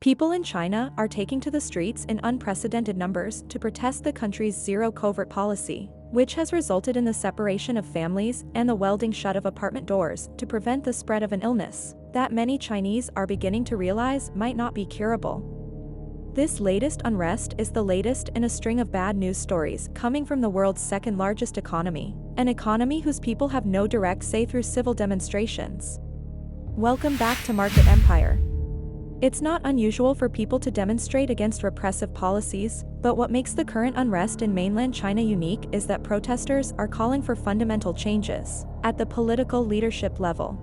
People in China are taking to the streets in unprecedented numbers to protest the country's zero-covert policy, which has resulted in the separation of families and the welding shut of apartment doors to prevent the spread of an illness that many Chinese are beginning to realize might not be curable. This latest unrest is the latest in a string of bad news stories coming from the world's second-largest economy, an economy whose people have no direct say through civil demonstrations. Welcome back to Market Empire. It's not unusual for people to demonstrate against repressive policies, but what makes the current unrest in mainland China unique is that protesters are calling for fundamental changes at the political leadership level.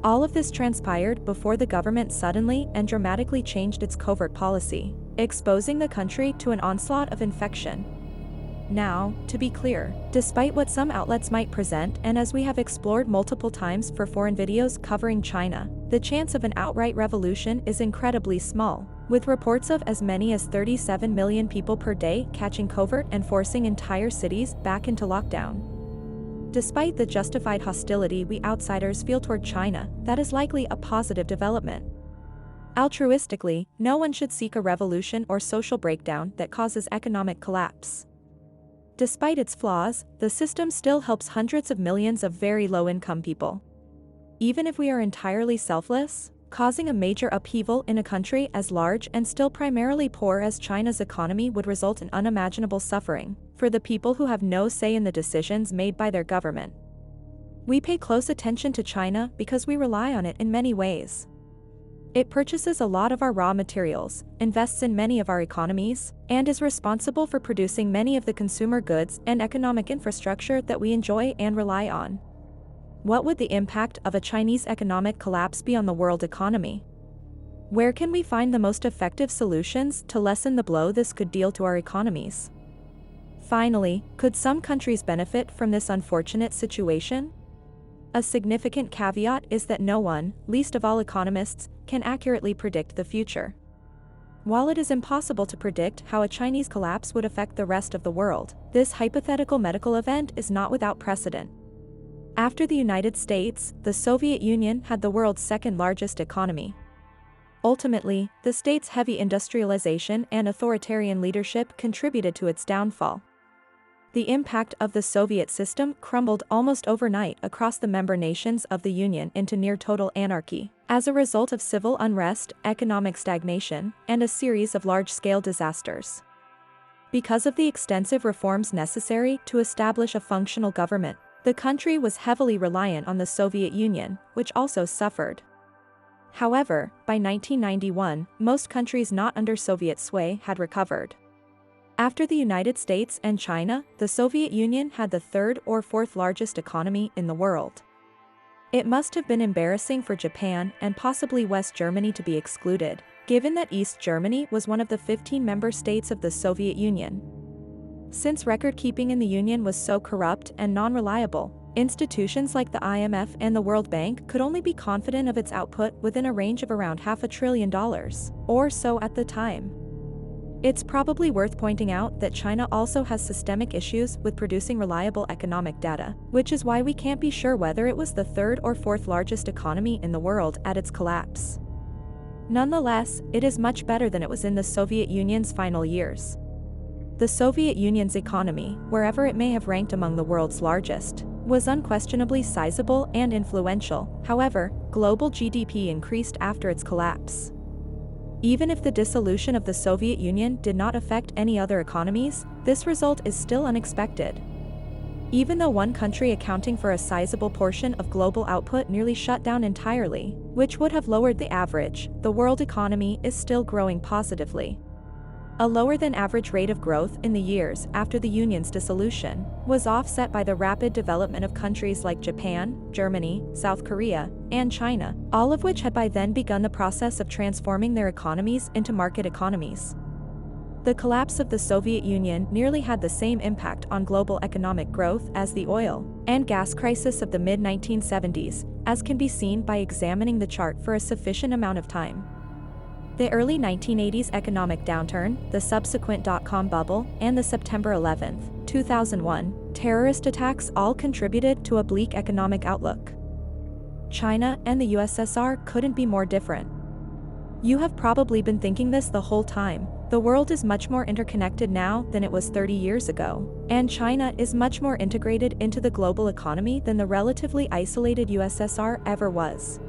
All of this transpired before the government suddenly and dramatically changed its covert policy, exposing the country to an onslaught of infection. Now, to be clear, despite what some outlets might present and as we have explored multiple times for foreign videos covering China, the chance of an outright revolution is incredibly small, with reports of as many as 37 million people per day catching covert and forcing entire cities back into lockdown. Despite the justified hostility we outsiders feel toward China, that is likely a positive development. Altruistically, no one should seek a revolution or social breakdown that causes economic collapse. Despite its flaws, the system still helps hundreds of millions of very low-income people. Even if we are entirely selfless, causing a major upheaval in a country as large and still primarily poor as China's economy would result in unimaginable suffering for the people who have no say in the decisions made by their government. We pay close attention to China because we rely on it in many ways. It purchases a lot of our raw materials, invests in many of our economies, and is responsible for producing many of the consumer goods and economic infrastructure that we enjoy and rely on. What would the impact of a Chinese economic collapse be on the world economy? Where can we find the most effective solutions to lessen the blow this could deal to our economies? Finally, could some countries benefit from this unfortunate situation? A significant caveat is that no one, least of all economists, can accurately predict the future. While it is impossible to predict how a Chinese collapse would affect the rest of the world, this hypothetical medical event is not without precedent. After the United States, the Soviet Union had the world's second-largest economy. Ultimately, the state's heavy industrialization and authoritarian leadership contributed to its downfall. The impact of the Soviet system crumbled almost overnight across the member nations of the Union into near-total anarchy, as a result of civil unrest, economic stagnation, and a series of large-scale disasters. Because of the extensive reforms necessary to establish a functional government, the country was heavily reliant on the Soviet Union, which also suffered. However, by 1991, most countries not under Soviet sway had recovered. After the United States and China, the Soviet Union had the third or fourth largest economy in the world. It must have been embarrassing for Japan and possibly West Germany to be excluded, given that East Germany was one of the 15 member states of the Soviet Union. Since record-keeping in the Union was so corrupt and non-reliable, institutions like the IMF and the World Bank could only be confident of its output within a range of around $500 billion, or so at the time. It's probably worth pointing out that China also has systemic issues with producing reliable economic data, which is why we can't be sure whether it was the third or fourth largest economy in the world at its collapse. Nonetheless, it is much better than it was in the Soviet Union's final years. The Soviet Union's economy, wherever it may have ranked among the world's largest, was unquestionably sizable and influential. However, global GDP increased after its collapse. Even if the dissolution of the Soviet Union did not affect any other economies, this result is still unexpected. Even though one country accounting for a sizable portion of global output nearly shut down entirely, which would have lowered the average, the world economy is still growing positively. A lower-than-average rate of growth in the years after the Union's dissolution was offset by the rapid development of countries like Japan, Germany, South Korea, and China, all of which had by then begun the process of transforming their economies into market economies. The collapse of the Soviet Union nearly had the same impact on global economic growth as the oil and gas crisis of the mid-1970s, as can be seen by examining the chart for a sufficient amount of time. The early 1980s economic downturn, the subsequent dot-com bubble, and the September 11, 2001, terrorist attacks all contributed to a bleak economic outlook. China and the USSR couldn't be more different. You have probably been thinking this the whole time. The world is much more interconnected now than it was 30 years ago, and China is much more integrated into the global economy than the relatively isolated USSR ever was.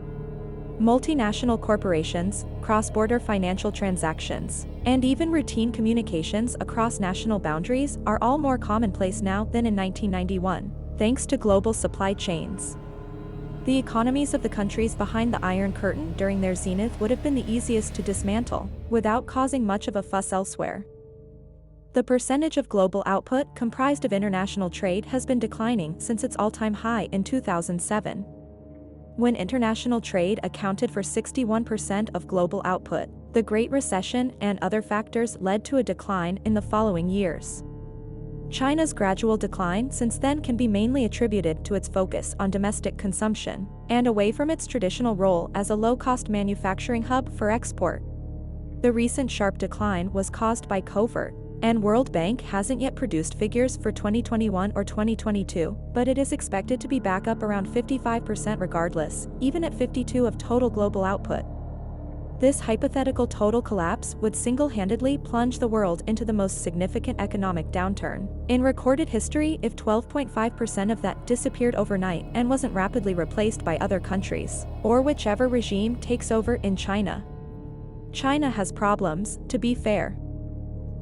Multinational corporations, cross-border financial transactions, and even routine communications across national boundaries are all more commonplace now than in 1991, thanks to global supply chains. The economies of the countries behind the Iron Curtain during their zenith would have been the easiest to dismantle, without causing much of a fuss elsewhere. The percentage of global output comprised of international trade has been declining since its all-time high in 2007. When international trade accounted for 61% of global output, the Great Recession and other factors led to a decline in the following years. China's gradual decline since then can be mainly attributed to its focus on domestic consumption, and away from its traditional role as a low-cost manufacturing hub for export. The recent sharp decline was caused by covert, and World Bank hasn't yet produced figures for 2021 or 2022, but it is expected to be back up around 55% regardless, even at 52% of total global output. This hypothetical total collapse would single-handedly plunge the world into the most significant economic downturn in recorded history if 12.5% of that disappeared overnight and wasn't rapidly replaced by other countries, or whichever regime takes over in China. China has problems, to be fair.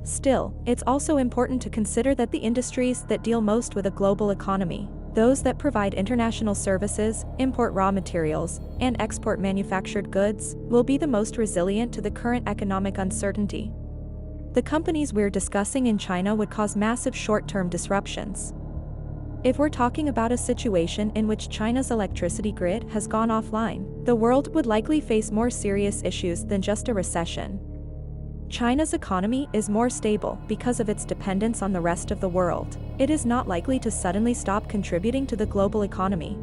Still, it's also important to consider that the industries that deal most with a global economy, those that provide international services, import raw materials, and export manufactured goods, will be the most resilient to the current economic uncertainty. The companies we're discussing in China would cause massive short-term disruptions. If we're talking about a situation in which China's electricity grid has gone offline, the world would likely face more serious issues than just a recession. China's economy is more stable because of its dependence on the rest of the world. It is not likely to suddenly stop contributing to the global economy.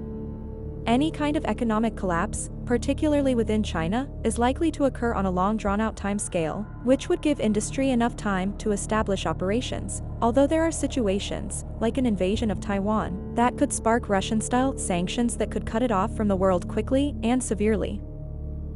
Any kind of economic collapse, particularly within China, is likely to occur on a long drawn-out time scale, which would give industry enough time to establish operations, although there are situations, like an invasion of Taiwan, that could spark Russian-style sanctions that could cut it off from the world quickly and severely.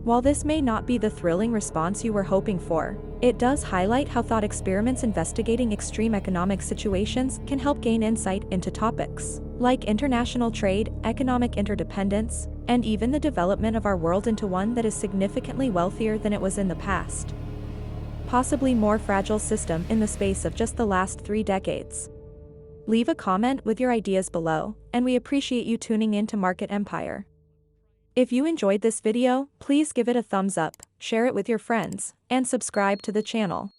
While this may not be the thrilling response you were hoping for, it does highlight how thought experiments investigating extreme economic situations can help gain insight into topics like international trade, economic interdependence, and even the development of our world into one that is significantly wealthier than it was in the past. Possibly more fragile system in the space of just the last 3 decades. Leave a comment with your ideas below, and we appreciate you tuning in to Market Empire. If you enjoyed this video, please give it a thumbs up, share it with your friends, and subscribe to the channel.